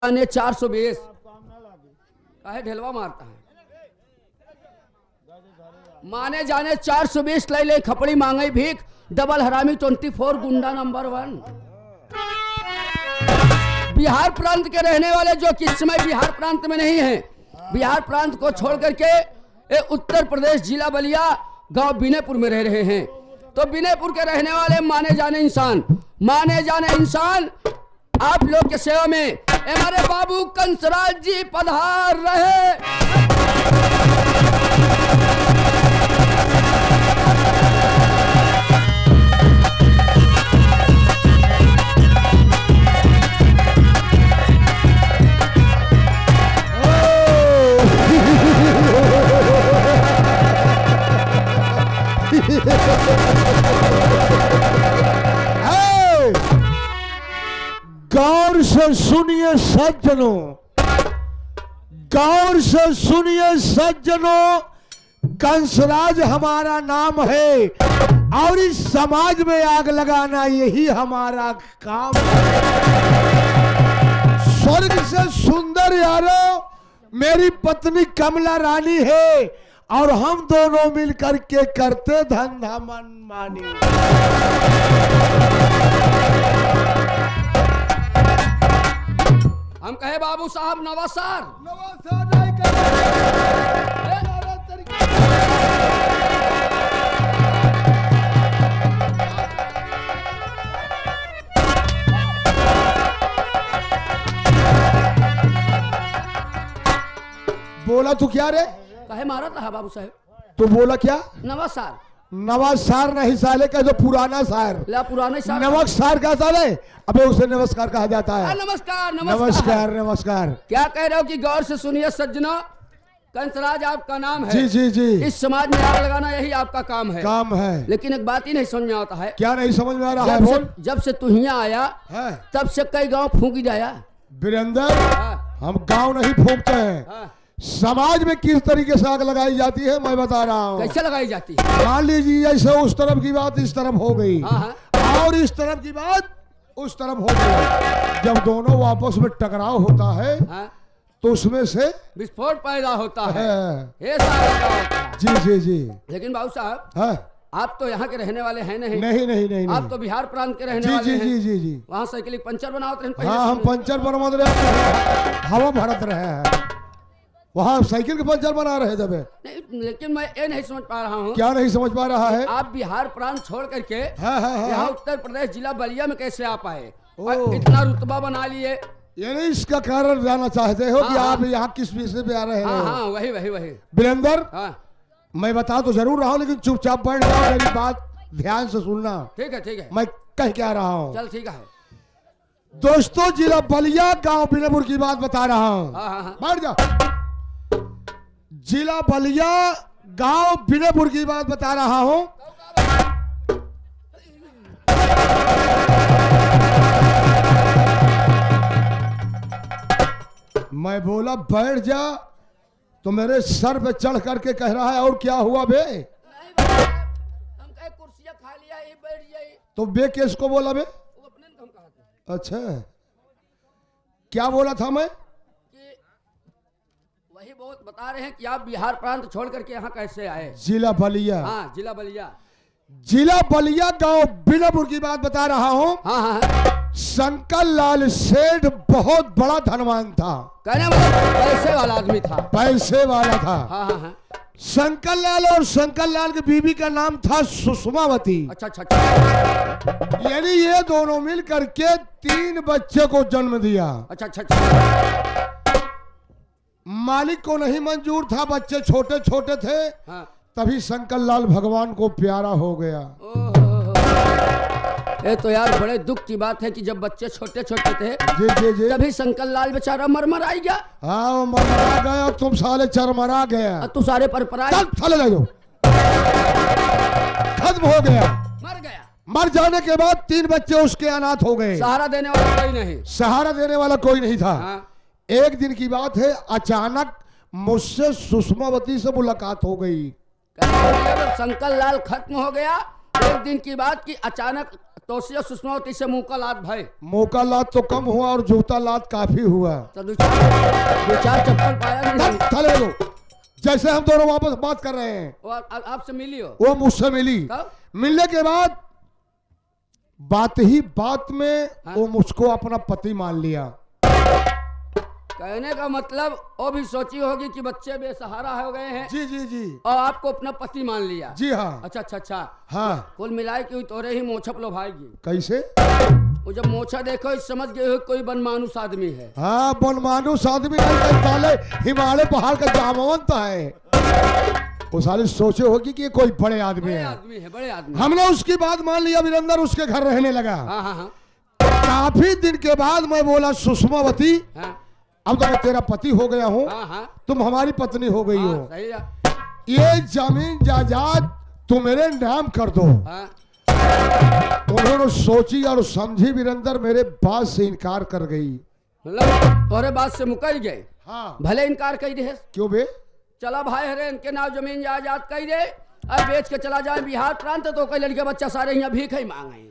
ने 420 काहे ढेलवा मारता है। माने जाने 420 ले ले खपड़ी मांगे भीख डबल हरामी 24 गुंडा नंबर 1। बिहार प्रांत के रहने वाले जो कि इस समय बिहार प्रांत में नहीं है, बिहार प्रांत को छोड़ करके उत्तर प्रदेश जिला बलिया गांव बिनेपुर में रह रहे हैं। तो बिनेपुर के रहने वाले माने जाने इंसान आप लोग के सेवा में हमारे बाबू कंसराज जी पधार रहे। गौर से सुनिए सज्जनों, गौर से सुनिए सज्जनों, कंसराज हमारा नाम है और इस समाज में आग लगाना यही हमारा काम है। स्वर्ग से सुंदर यारो मेरी पत्नी कमला रानी है और हम दोनों मिलकर के करते धंधा मनमानी। हम कहे बाबू साहब नवासार नहीं बोला तू क्या रे? कहे मारा था बाबू साहब। तो बोला क्या? नवासार। नवासार नहीं साले का जो पुराना सार, पुराना सार नमक सार का साले, अबे उसे नमस्कार कहा जाता है। नमस्कार नमस्कार नमस्कार। क्या कह रहे हो कि गौर से सुनिए सज्जनों, कंसराज आपका नाम है। जी जी जी। इस समाज में आग लगाना यही आपका काम है। लेकिन एक बात ही नहीं समझ में आता है। क्या नहीं समझ में आ रहा है? बोल। जब से तू यहाँ आया है तब से कई गांव फूंकी जाया। वीरेंद्र, हम गांव नहीं फूंकते हैं। समाज में किस तरीके से आग लगाई जाती है मैं बता रहा हूँ। कैसे लगाई जाती है? मान लीजिए जैसे उस तरफ की बात इस तरफ हो गई और इस तरफ की बात उस तरफ हो गई। जब दोनों आपस में टकराव होता है तो उसमें से विस्फोट पैदा होता है। ये जी जी जी। लेकिन बाबू साहब आप तो यहाँ के रहने वाले हैं नहीं। नहीं आप तो बिहार प्रांत के रहने वाले हैं। जी जी जी। वहाँ साइकिल पंचर बनाते हैं। हाँ, हम पंचर बनवा रहे, हवा भरत रहे हैं। वहाँ साइकिल के पंचर बना रहे जब। नहीं, लेकिन मैं ये नहीं समझ पा रहा हूँ। क्या नहीं समझ पा रहा है? आप बिहार प्रांत छोड़ करके यहाँ उत्तर प्रदेश जिला बलिया में कैसे आप आए और इतना रुतबा बना लिए? ये नहीं इसका कारण जानना चाहते हो कि आप यहाँ किस विषय पे आ रहे हैं? हाँ, वही वीरेंद्र, मैं बता तो जरूर रहा हूँ लेकिन चुपचाप बैठ जाओ, मेरी बात ध्यान से सुनना। ठीक है। मैं कह क्या रहा हूँ? चल ठीक है दोस्तों, जिला बलिया गांव बिनेपुर की बात बता रहा हूँ। बैठ जा। जिला बलिया गांव बिनेपुर की बात बता रहा हूँ। मैं बोला बैठ जा तो मेरे सर पे चढ़ करके कह रहा है और क्या हुआ बे? हम कहे कुर्सियां खा लिया, ये बैठ जाइए। तो बे किसको बोला बे? वो अपने हम कहा था। अच्छा, क्या बोला था मैं? कि वही बहुत बता रहे हैं कि आप बिहार प्रांत छोड़ करके यहाँ कैसे आए? जिला बलिया। हाँ, जिला बलिया। जिला बलिया गांव बिनेपुर की बात बता रहा हूँ। हाँ। शंकर लाल सेठ बहुत बड़ा धनवान था। कहने मतलब पैसे वाला आदमी था। पैसे वाला था। हाँ। शंकर लाल और शंकर लाल की बीवी का नाम था सुषमावती। अच्छा। यानी ये दोनों मिल करके 3 बच्चे को जन्म दिया। अच्छा। मालिक को नहीं मंजूर था, बच्चे छोटे छोटे थे। तभी शंकर लाल भगवान को प्यारा हो गया। ये तो यार बड़े दुख की बात है कि जब बच्चे छोटे छोटे थे जी तभी शंकर लाल बेचारा मरमर आई गया। हाँ, मरमरा गया। तुम साले चरमरा गया। तू सारे पर चल ले जाओ। खत्म हो गया, मर गया। मर जाने के बाद 3 बच्चे उसके अनाथ हो गए। सहारा देने वाला कोई नहीं। सहारा देने वाला कोई नहीं था। एक दिन की बात है, अचानक मुझसे सुषमावती से मुलाकात हो गई। शंकर लाल खत्म हो गया, एक दिन की बात की अचानक तोसी और सुषमावती से मुंह का लात भाई। मौका लात तो कम हुआ और जूता लात काफी हुआ। तो दो चार चप्पल पाया नहीं। चले लो, जैसे हम दोनों वापस बात कर रहे हैं। और आपसे मिली हो? वो मुझसे मिली। कब? मिलने के बाद बात ही बात में हाँ? वो मुझको अपना पति मान लिया। कहने का मतलब वो भी सोची होगी कि बच्चे बेसहारा हो गए हैं जी जी जी और आपको अपना पति मान लिया। जी हाँ। अच्छा अच्छा अच्छा। हाँ, कुल मिलाए कि तोरे ही मोछप लो भाईगी। कैसे? वो जब मोछा देखो इस समझ गए हो कोई बनमानुस आदमी है। हाँ, बनमानुस आदमी नहीं, साले हिमालय पहाड़ का जामवंत है। वो साले सोचे होगी कि ये कोई बड़े आदमी है। बड़े आदमी। हमने उसकी बात मान लिया, वीरेंद्र उसके घर रहने लगा। हाँ हाँ हाँ। काफी दिन के बाद मैं बोला, सुषमावती हाँ अब तो मैं तेरा पति हो गया हूँ, हाँ हाँ। तुम हमारी पत्नी हो गई हो। सही है। ये जमीन जायदाद तुम मेरे नाम कर दो। हाँ। उन्होंने सोची और समझी, वीरेंद्र मेरे बात से इनकार कर गई। मतलब तोरे बात से मुकर गए? हाँ। भले इनकार कर दे। क्यों बे? चला भाई हरे इनके नाम जमीन जायदाद कर दे, अब बेच के चला जाए बिहार प्रांत तो कई लड़के बच्चा सारे यहाँ भीख ही मांगे।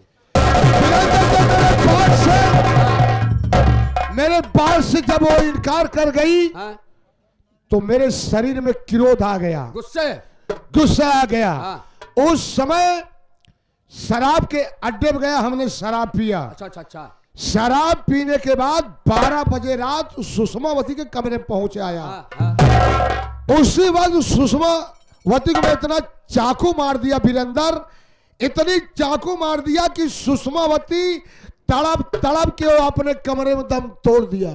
मेरे बात से जब वो इनकार कर गई हाँ? तो मेरे शरीर में क्रोध आ गया, गुस्सा आ गया। हाँ। उस समय शराब के अड्डे में गया, हमने शराब पिया। अच्छा अच्छा अच्छा। शराब पीने के बाद 12 बजे रात सुषमावती के कमरे में पहुंच आया। हाँ, हाँ। उसी वक्त सुषमावती को मैं इतना चाकू मार दिया वीरेंद्र, इतनी चाकू मार दिया कि सुषमावती तड़प तड़प के वो अपने कमरे में दम तोड़ दिया।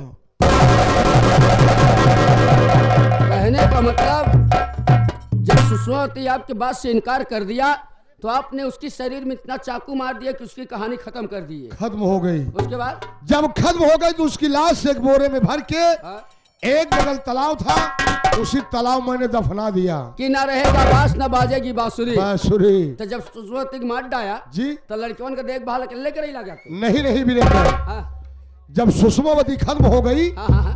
कहने का मतलब जब सुषमावती आपकी बात से इनकार कर दिया तो आपने उसकी शरीर में इतना चाकू मार दिया कि उसकी कहानी खत्म कर दी। खत्म हो गई। उसके बाद जब खत्म हो गई तो उसकी लाश एक बोरे में भर के, हाँ? एक बगल तालाब था, उसी तालाब मैंने दफना दिया कि ना रहेगा बांस ना बाजेगी बांसुरी। बांसुरी। तो जब सुषमावती को मार डाया जी, तो लड़कियों का देखभाल अकेले कर ही लगा। नहीं नहीं वीरेंद्र, हाँ जब सुषमावती खत्म हो गई हाँ हाँ हाँ।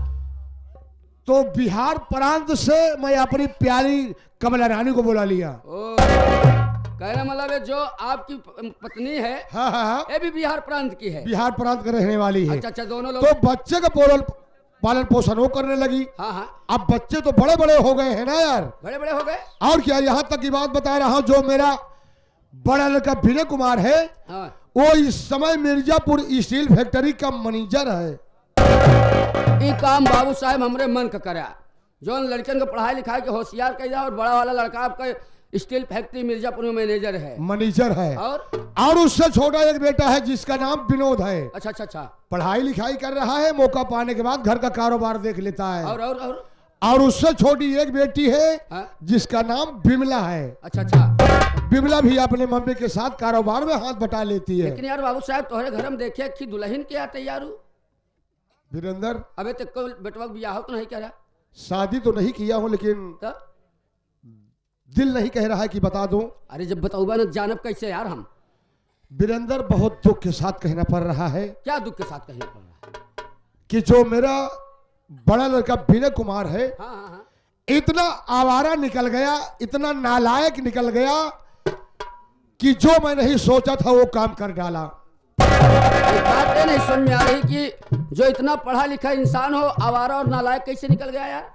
तो बिहार प्रांत से मैं अपनी प्यारी कमला रानी को बुला लिया। ओ, कहने मतलब है जो आपकी पत्नी है, हाँ हाँ हाँ, ये भी बिहार प्रांत की है। बिहार प्रांत का रहने वाली है। अच्छा अच्छा, दोनों लोग। तो बच्चे का पालन पोषण वो करने लगी। हाँ हाँ। अब बच्चे तो बड़े बड़े हो गए हैं ना यार, बड़े बड़े हो गए। और क्या, यहाँ तक की बात बता रहा हूँ, जो मेरा बड़ा लड़का विनय कुमार है, हाँ। वो इस समय मिर्जापुर स्टील फैक्ट्री का मैनेजर है। ये काम बाबू साहब हमरे मन का करा, जो लड़कन को पढ़ाई लिखाई के होशियार कर दिया, और बड़ा वाला लड़का आपका स्टील फैक्ट्री मिर्जापुर में मैनेजर है। और उससे छोटा एक बेटा है जिसका नाम विनोद है। अच्छा अच्छा अच्छा। पढ़ाई लिखाई कर रहा है, मौका पाने के बाद घर का कारोबार देख लेता है। और उससे छोटी एक बेटी है, हाँ? जिसका नाम बिमला है। अच्छा अच्छा। बिमला भी अपने मम्मी के साथ कारोबार में हाथ बटा लेती है। लेकिन यार बाबू साहब तोहरे घर में देखे कि दुल्हन क्या तैयार हूँ वीरेंद्र, अबे तक बेटवा बियाह तो नहीं करा? शादी तो नहीं किया हूँ, लेकिन तो? दिल नहीं कह रहा है कि बता दूं। अरे जब बताऊबा ना जानब कैसे यार हम। वीरेंद्र, बहुत दुख के साथ कहना पड़ रहा है। क्या दुख के साथ कहना पड़ रहा है? कि जो मेरा बड़ा लड़का विनय कुमार है, हाँ हाँ हाँ, इतना आवारा निकल गया, इतना नालायक निकल गया कि जो मैं नहीं सोचा था वो काम कर डाला। एक बात नहीं समझ में आ रही कि जो इतना पढ़ा लिखा इंसान हो आवारा और नालायक कैसे निकल गया यार?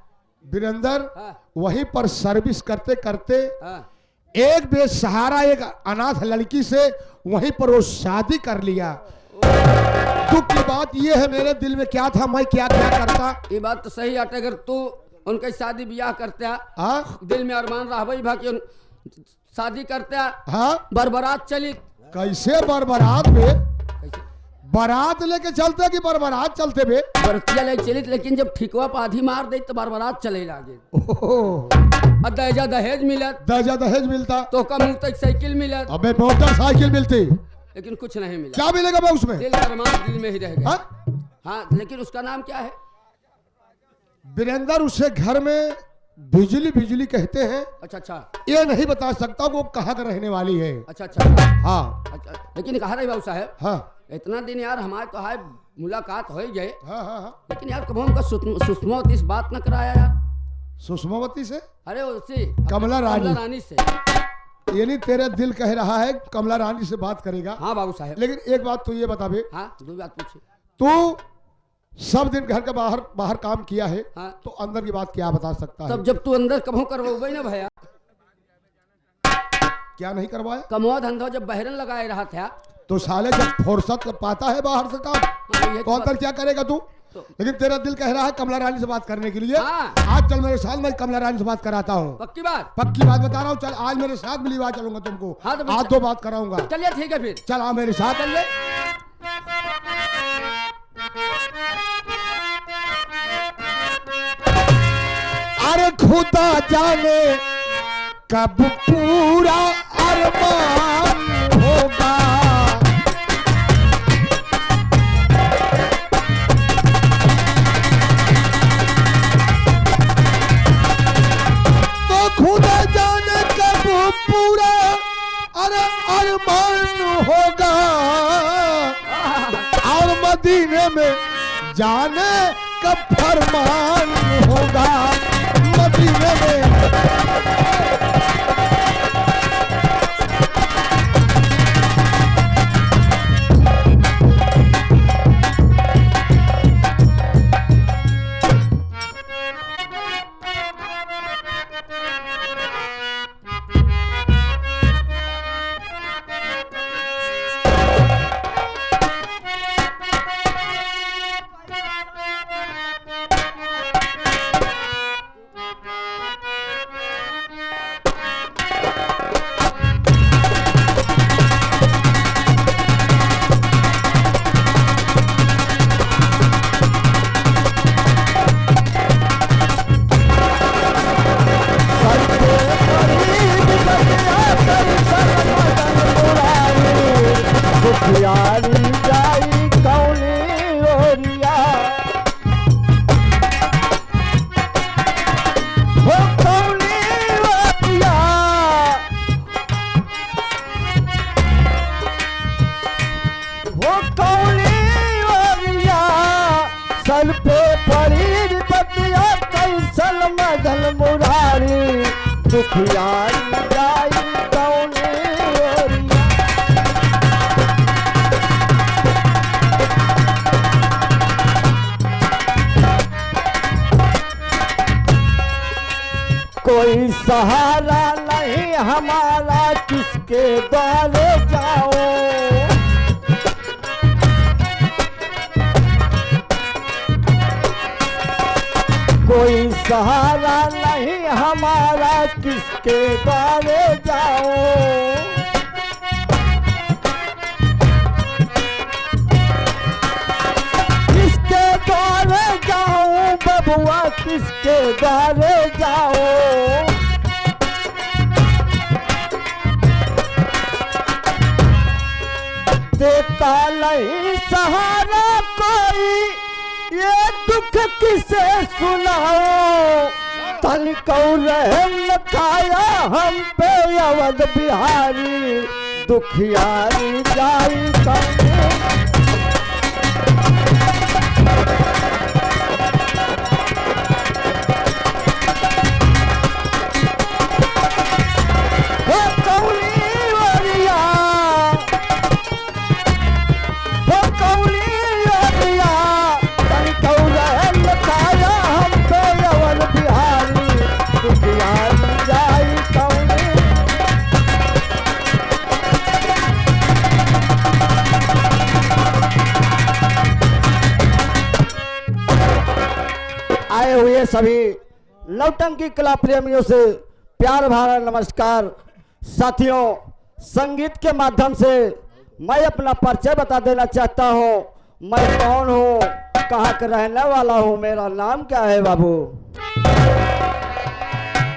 वीरेंद्र, हाँ। वहीं पर सर्विस करते करते हाँ। एक बेसहारा एक अनाथ लड़की से वहीं पर वो शादी कर लिया। दुख की बात ये है, मेरे दिल में क्या था, मैं क्या क्या करता। ये बात तो सही है, अगर तू उनके शादी ब्याह करते दिल में अरमान रहा भाई भाई शादी करते हाँ, बरबरात चली। कैसे बरबरात में? बारात लेके चलते कि बरबरात चलते बे? बरतिया लेके चली, लेकिन जब ठिकवा पर आधी मार दे तो बरबरात चले लागे। और दहेजा दहेज मिलत, दहेज मिलता तो का मुंह तक साइकिल मिलत। अबे मोटरसाइकिल मिलती, लेकिन कुछ नहीं मिला। क्या मिलेगा बे उसमें? दिल अरमान दिल में ही रह गया। हाँ? लेकिन उसका नाम क्या है? वीरेंद्र, उसे घर में बिजली कहते हैं। अच्छा अच्छा। ये नहीं बता सकता वो कहाँ का रहने वाली है। अच्छा अच्छा। हाँ। अच्छा, लेकिन कहा रहे बाबू साहब, हाँ, इतना दिन यार हमारे तो है मुलाकात हो ही गए। हाँ, हाँ, हाँ। लेकिन यार कब हमका सुषमावती से बात न कराया यार? सुषमावती से? अरे उसी कमला रानी से। यानी तेरा दिल कह रहा है कमला रानी से बात करेगा। हाँ बाबू साहब। लेकिन एक बात तू ये बता बे, हाँ दो बात पूछे। तू सब दिन घर के बाहर बाहर काम किया है, हाँ। तो अंदर की बात क्या बता सकता है? तब जब तू अंदर कभों करवाओ ना भैया, क्या नहीं करवाया? कमवा धंधा जब बहरन लगाए रहा था, तो साले जब फुर्सत पाता है बाहर से काम, हाँ, ये तो अंदर क्या करेगा तू? लेकिन तेरा दिल कह रहा है कमला रानी से बात करने के लिए। हाँ। आज चल मेरे साथ, मैं कमला रानी से बात कराता हूँ। पक्की बात? पक्की बात बता रहा हूँ, चल आज मेरे साथ मिली बात चलूंगा तुमको। हाँ, तो आज दो बात कराऊंगा। चलिए ठीक है फिर, चल आ मेरे साथ। चलिए। अरे खुदा जाने कब पूरा अरमान होगा, तो खुदा जाने कब पूरा अरमान होगा, और मदीने में जाने कब फरमान होगा, मदीने में। यारी जाई कौनी ओरिया, हो कौनी ओरिया, हो कौनी ओरिया, सल पे पड़ी बतिया कैसल मदन मुरारी, दुखियारी जाई कौनी ओरिया। कोई सहारा नहीं हमारा, किसके द्वारे जाओ, कोई सहारा नहीं हमारा, किसके द्वारे जाओ, किसके द्वारे जाऊं बबुआ, किसके द्वारे जाओ, देता नहीं सहारा कोई, ये दुख किसे सुनाओ, तनिको रहम न खाया हम पे अवध बिहारी, दुखियारी जाई कौनी। हो कौनी ओरिया, हो कौनी ओरिया, तनिको रहम न खाया हम पे अवध बिहारी, दुखियारी जाई कौनी। आए हुए सभी नौटंकी कला प्रेमियों से प्यार भरा नमस्कार। साथियों, संगीत के माध्यम से मैं अपना परिचय बता देना चाहता हूँ। मैं कौन हूँ, कहाँ का रहने वाला हूँ, मेरा नाम क्या है बाबू।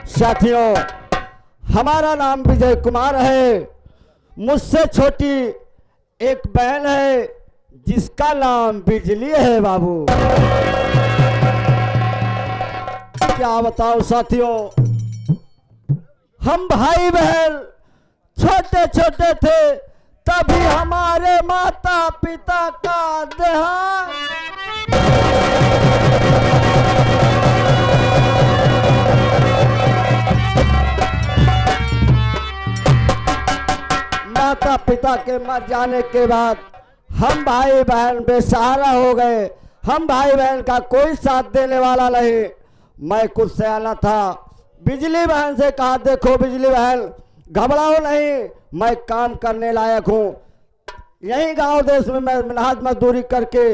साथियों, हमारा नाम विजय कुमार है। मुझसे छोटी एक बहन है जिसका नाम बिजली है बाबू। क्या बताओ साथियों, हम भाई बहन छोटे छोटे थे तभी हमारे माता पिता का देहांत। पिता के मर जाने के बाद हम भाई बहन बेसहारा हो गए। हम भाई बहन का कोई साथ देने वाला नहीं। मैं कुछ सयाना था, बिजली बहन से कहा, देखो बिजली बहन घबराओ नहीं, मैं काम करने लायक हूँ। यही गांव देश में मैं मेहनत मजदूरी करके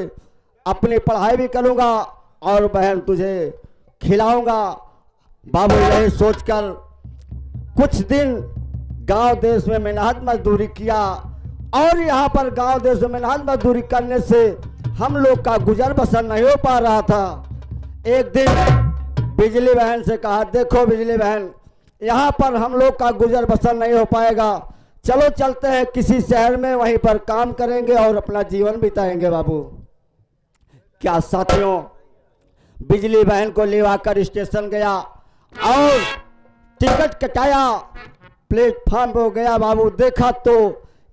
अपनी पढ़ाई भी करूँगा और बहन तुझे खिलाऊंगा। बाबू यही सोचकर कुछ दिन गांव देश में मेहनत मजदूरी किया और यहाँ पर गांव देश में मेहनत मजदूरी करने से हम लोग का गुजर बसर नहीं हो पा रहा था। एक दिन बिजली बहन से कहा, देखो बिजली बहन यहाँ पर हम लोग का गुजर बसर नहीं हो पाएगा, चलो चलते हैं किसी शहर में, वहीं पर काम करेंगे और अपना जीवन बिताएंगे। बाबू क्या साथियों, बिजली बहन को लेवाकर स्टेशन गया और टिकट कटाया, प्लेटफॉर्म हो गया। बाबू देखा तो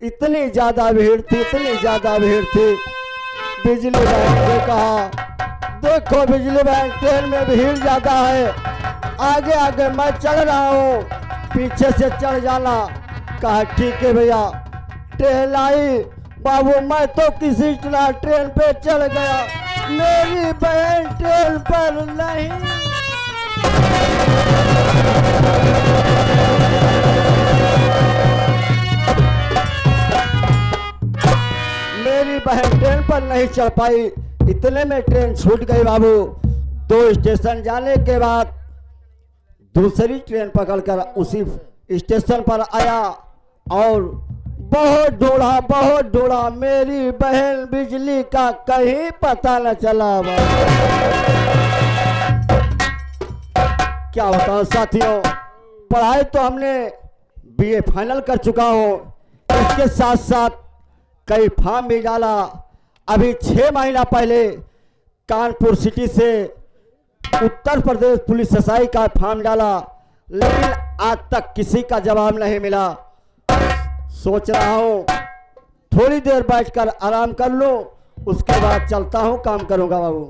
इतनी ज्यादा भीड़ थी, इतनी ज्यादा भीड़ थी। बिजली बहन ने कहा, देखो बिजली बहन ट्रेन में भीड़ ज्यादा है, आगे आगे मैं चल रहा हूँ, पीछे से चढ़ जाना। कहा ठीक है भैया। ट्रेन आई, बाबू मैं तो किसी तरह ट्रेन पे चढ़ गया, मेरी बहन ट्रेन पर नहीं। मेरी बहन ट्रेन पर नहीं चढ़ पाई, इतने में ट्रेन छूट गई। बाबू 2 स्टेशन जाने के बाद दूसरी ट्रेन पकड़कर उसी स्टेशन पर आया और बहुत ढूंढा, मेरी बहन बिजली का कहीं पता न चला। क्या बताऊं साथियों, पढ़ाई तो हमने बीए फाइनल कर चुका हूं, इसके साथ साथ कई फॉर्म भी डाला। अभी 6 महीना पहले कानपुर सिटी से उत्तर प्रदेश पुलिस एसआई का फॉर्म डाला, लेकिन आज तक किसी का जवाब नहीं मिला। सोच रहा हूँ थोड़ी देर बैठकर आराम कर लूँ, उसके बाद चलता हूँ, काम करूँगा बाबू।